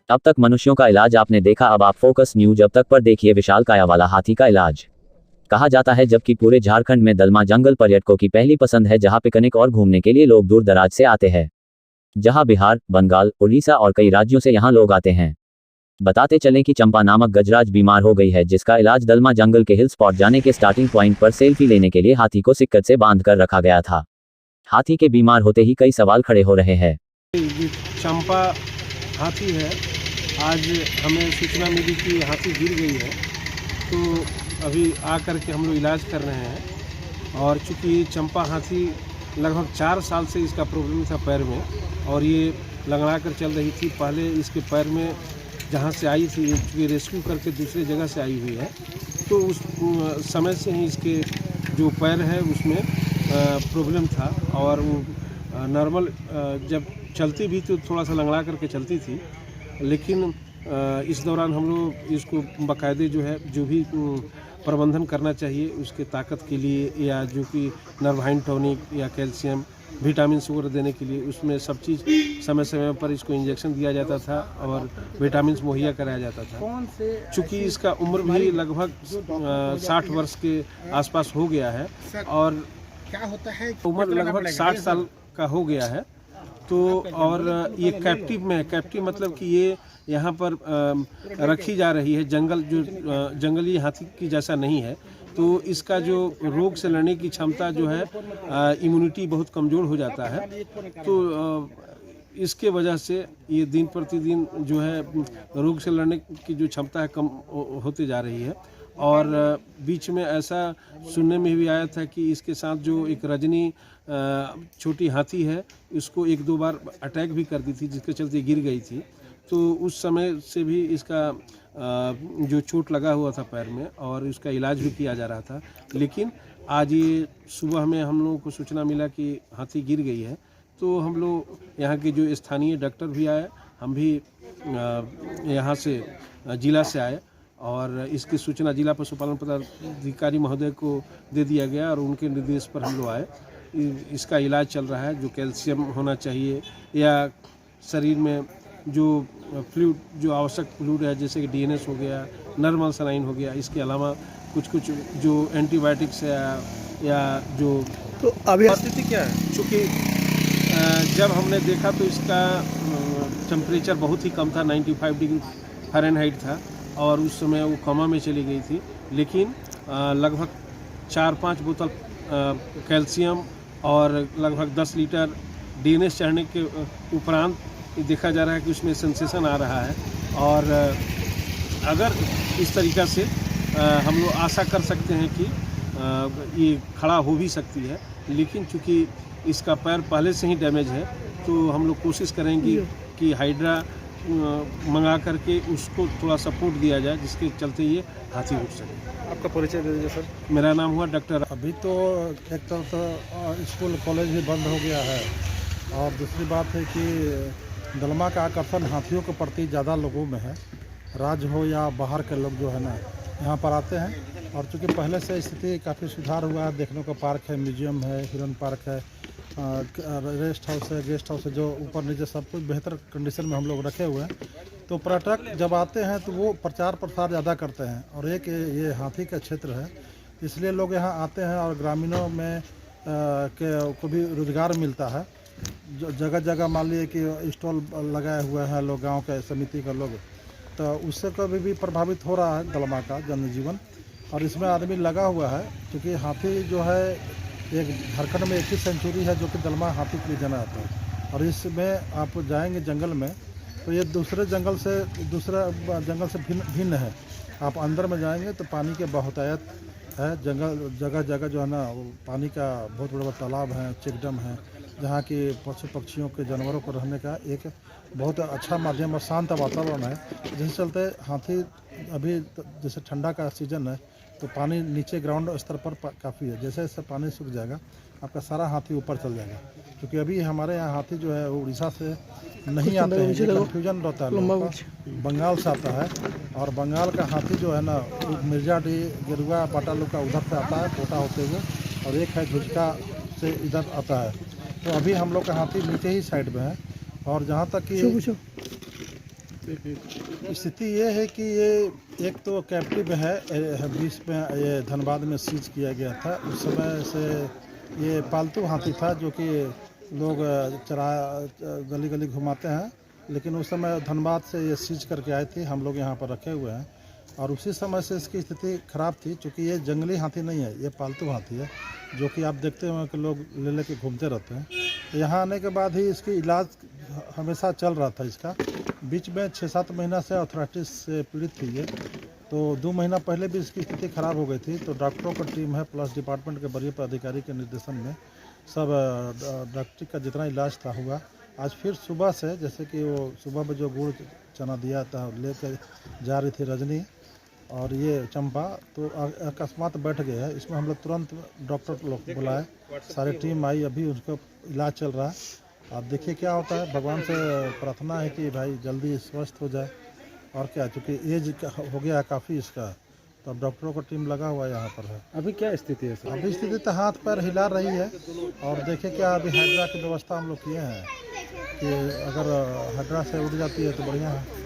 अब तक मनुष्यों का इलाज आपने देखा, अब आप फोकस न्यूज अब तक पर देखिए विशाल काया वाला हाथी का इलाज। कहा जाता है जबकि पूरे झारखंड में दलमा जंगल पर्यटकों की पहली पसंद है, जहां पिकनिक और घूमने के लिए लोग दूर दराज से आते हैं। जहां बिहार, बंगाल, उड़ीसा और कई राज्यों से यहां लोग आते हैं। बताते चलें कि चंपा नामक गजराज बीमार हो गई है, जिसका इलाज दलमा जंगल के हिल स्पॉट जाने के स्टार्टिंग पॉइंट पर सेल्फी लेने के लिए हाथी को सिक्कत से बांध कर रखा गया था। हाथी के बीमार होते ही कई सवाल खड़े हो रहे हैं। चंपा हाथी है, आज हमें सूचना मिली कि हाथी गिर गई है, तो अभी आकर के हम लोग इलाज कर रहे हैं। और चूँकि चंपा हाथी लगभग 4 साल से इसका प्रॉब्लम था पैर में, और ये लंगड़ा कर चल रही थी। पहले इसके पैर में जहाँ से आई थी, चूँकि रेस्क्यू करके दूसरे जगह से आई हुई है, तो उस समय से ही इसके जो पैर है उसमें प्रॉब्लम था। और वो नॉर्मल जब चलती भी तो थोड़ा सा लंगड़ा करके चलती थी, लेकिन इस दौरान हम लोग इसको बाकायदे जो भी प्रबंधन करना चाहिए उसके ताकत के लिए, या जो कि नर्वाइन टॉनिक या कैल्शियम विटामिन वगैरह देने के लिए, उसमें सब चीज़ समय समय पर इसको इंजेक्शन दिया जाता था और विटामिन मुहैया कराया जाता था। चूँकि इसका उम्र भी लगभग 60 वर्ष के आसपास हो गया है, और क्या होता है उम्र लगभग 60 साल का हो गया है। तो और ये कैप्टिव में है। कैप्टिव मतलब कि ये यहाँ पर रखी जा रही है। जंगली हाथी की जैसा नहीं है, तो इसका जो रोग से लड़ने की क्षमता जो है, इम्यूनिटी बहुत कमज़ोर हो जाता है। तो इसके वजह से ये दिन प्रतिदिन जो है रोग से लड़ने की जो क्षमता है कम होती जा रही है। और बीच में ऐसा सुनने में भी आया था कि इसके साथ जो एक रजनी छोटी हाथी है, उसको 1-2 बार अटैक भी कर दी थी, जिसके चलते गिर गई थी। तो उस समय से भी इसका जो चोट लगा हुआ था पैर में, और उसका इलाज भी किया जा रहा था। लेकिन आज ये सुबह में हम लोगों को सूचना मिला कि हाथी गिर गई है, तो हम लोग यहाँ के जो स्थानीय डॉक्टर भी आए, हम भी यहाँ से जिला से आए, और इसकी सूचना जिला पशुपालन पदाधिकारी महोदय को दे दिया गया, और उनके निर्देश पर हम लोग आए। इसका इलाज चल रहा है। जो कैल्शियम होना चाहिए, या शरीर में जो फ्लूइड, जो आवश्यक फ्लूइड है, जैसे कि डीएनएस हो गया, नॉर्मल सलाइन हो गया, इसके अलावा कुछ जो एंटीबायोटिक्स है, या जो तो अभी स्थिति क्या है? चूँकि जब हमने देखा तो इसका टेम्परेचर बहुत ही कम था, 95 डिग्री फ़ारेनहाइट था, और उस समय वो कोमा में चली गई थी। लेकिन लगभग 4-5 बोतल कैल्शियम और लगभग 10 लीटर डीएनएस चढ़ने के उपरांत देखा जा रहा है कि उसमें सेंसेशन आ रहा है। और अगर इस तरीक़ा से हम लोग आशा कर सकते हैं कि ये खड़ा हो भी सकती है। लेकिन चूँकि इसका पैर पहले से ही डैमेज है, तो हम लोग कोशिश करेंगे कि हाइड्रा मंगा करके उसको थोड़ा सपोर्ट दिया जाए, जिसके चलते ये हाथी उठ सके। आपका परिचय दे दीजिए सर। मेरा नाम हुआ डॉक्टर। अभी तो एक तरफ से स्कूल कॉलेज भी बंद हो गया है, और दूसरी बात है कि दलमा का आकर्षण हाथियों के प्रति ज़्यादा लोगों में है। राज्य हो या बाहर के लोग जो है ना, यहाँ पर आते हैं। और चूँकि पहले से स्थिति काफ़ी सुधार हुआ है, देखने को पार्क है, म्यूजियम है, हिरन पार्क है, रेस्ट हाउस है, गेस्ट हाउस है, जो ऊपर नीचे सब कुछ बेहतर कंडीशन में हम लोग रखे हुए हैं। तो पर्यटक जब आते हैं तो वो प्रचार प्रसार ज़्यादा करते हैं, और एक ये हाथी का क्षेत्र है, इसलिए लोग यहाँ आते हैं। और ग्रामीणों में को भी रोजगार मिलता है। जगह जगह मान लीजिए कि स्टॉल लगाए हुए हैं लोग, गांव के समिति का लोग, तो उससे कभी भी प्रभावित हो रहा है दलमा का जनजीवन। और इसमें आदमी लगा हुआ है, क्योंकि हाथी जो है एक झारखंड में एक ही सेंचुरी है जो कि दलमा हाथी के लिए जाना जाता है। और इसमें आप जाएंगे जंगल में, तो ये दूसरे जंगल से भिन्न है। आप अंदर में जाएंगे तो पानी के बहुतायत है, जगह जगह जो है ना, पानी का बहुत बड़ा तालाब है, चेकडैम है, जहाँ की पशु पक्षियों के जानवरों को रहने का एक बहुत अच्छा माध्यम और शांत वातावरण है। जिसके चलते हाथी अभी जैसे ठंडा का सीज़न है, तो पानी नीचे ग्राउंड स्तर पर काफ़ी है। जैसे जैसे पानी सूख जाएगा, आपका सारा हाथी ऊपर चल जाएगा। क्योंकि अभी हमारे यहाँ हाथी जो है वो उड़ीसा से नहीं आते हैं, कन्फ्यूजन रहता है लोगों का, बंगाल से आता है। और बंगाल का हाथी जो है ना, मिर्जाडी, गेरुआ, पाटालुका उधर से आता है, कोटा होते हुए, और एक है झुझका से इधर आता है। तो अभी हम लोग का हाथी नीचे ही साइड में है। और जहाँ तक कि स्थिति ये है कि ये एक तो कैप्टिव है, बीच में ये धनबाद में सीज किया गया था। उस समय से ये पालतू हाथी था जो कि लोग चरा गली गली घुमाते हैं, लेकिन उस समय धनबाद से ये सीज करके आए थे, हम लोग यहाँ पर रखे हुए हैं। और उसी समय से इसकी स्थिति ख़राब थी, क्योंकि ये जंगली हाथी नहीं है, ये पालतू हाथी है जो कि आप देखते होंगे कि लोग ले लेके घूमते रहते हैं। यहाँ आने के बाद ही इसकी इलाज हमेशा चल रहा था इसका। बीच में 6-7 महीना से आर्थराइटिस से पीड़ित थी ये, तो 2 महीना पहले भी इसकी स्थिति ख़राब हो गई थी। तो डॉक्टरों का टीम है प्लस डिपार्टमेंट के वरीय पदाधिकारी के निर्देशन में सब डॉक्टरी का जितना इलाज था हुआ। आज फिर सुबह से, जैसे कि वो सुबह में जो गुड़ चना दिया था लेकर जा रही थी रजनी और ये चंपा, तो अकस्मात बैठ गया है। इसमें हम लोग तुरंत डॉक्टर लोग बुलाए, सारी टीम आई, अभी उसका इलाज चल रहा है। आप देखिए क्या होता है। भगवान से प्रार्थना है कि भाई जल्दी स्वस्थ हो जाए, और क्या, चूँकि एज हो गया काफ़ी इसका, तो अब डॉक्टरों का टीम लगा हुआ यहाँ पर है। अभी क्या स्थिति है सर? अभी स्थिति तो हाथ पैर हिला रही है, और देखिए क्या अभी हाइड्रा की व्यवस्था हम लोग किए हैं कि अगर हाइड्रा से उड़ जाती है तो बढ़िया है।